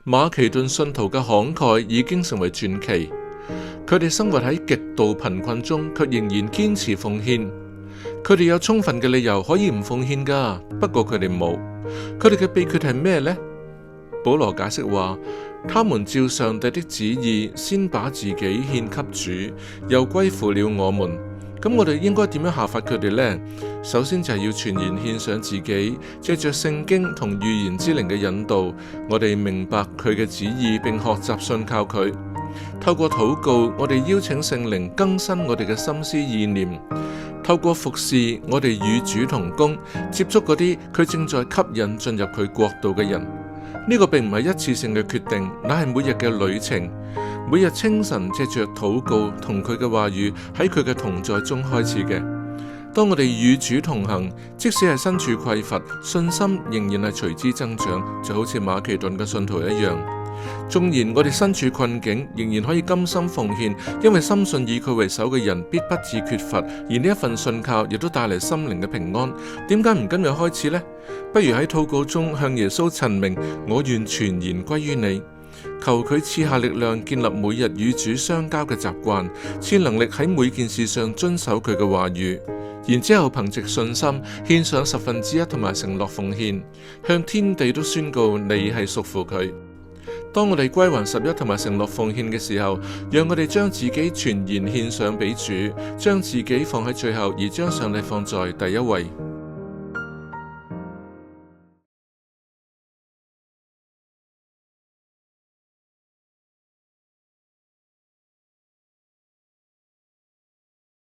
馬其頓信徒嘅慷慨已經成為傳奇，佢哋生活喺極度貧困中，卻仍然堅持奉獻。佢哋有充分嘅理由可以唔奉獻㗎，不過佢哋冇。佢哋嘅秘訣係咩呢？保羅解釋話，他們照上帝的旨意，先把自己獻給主，又歸附了我們。咁我哋應該點樣效法佢哋呢？首先就係要全然獻上自己，借着聖經同預言之靈嘅引導，我哋明白佢嘅旨意，並學習信靠佢。透過禱告，我哋邀請聖靈更新我哋嘅心思意念；透過服侍，我哋與主同工，接觸嗰啲佢正在吸引進入佢國度嘅人。呢個並唔係一次性嘅決定，乃係每日嘅旅程。每日清晨借着禱告同佢嘅話語喺佢嘅同在中開始嘅。當我哋與主同行，即使係身處匱乏，信心仍然係隨之增長，就好似馬其頓嘅信徒一樣。縱然我哋身處困境，仍然可以甘心奉獻，因為深信以佢為首嘅人必不致缺乏，而呢一份信靠亦都帶嚟心靈嘅平安。點解唔今日開始呢？不如喺禱告中向耶穌陳明，我願全然歸於你，求佢賜下力量，建立每日與主相交嘅習慣，賜能力喺每件事上遵守佢嘅話語。然之後憑藉信心獻上1/10同埋承諾奉獻，向天地都宣告你係屬乎佢。當我哋歸還11同埋承諾奉獻嘅時候，讓我哋將自己全然獻上俾主，將自己放喺最後，而將上帝放在第一位。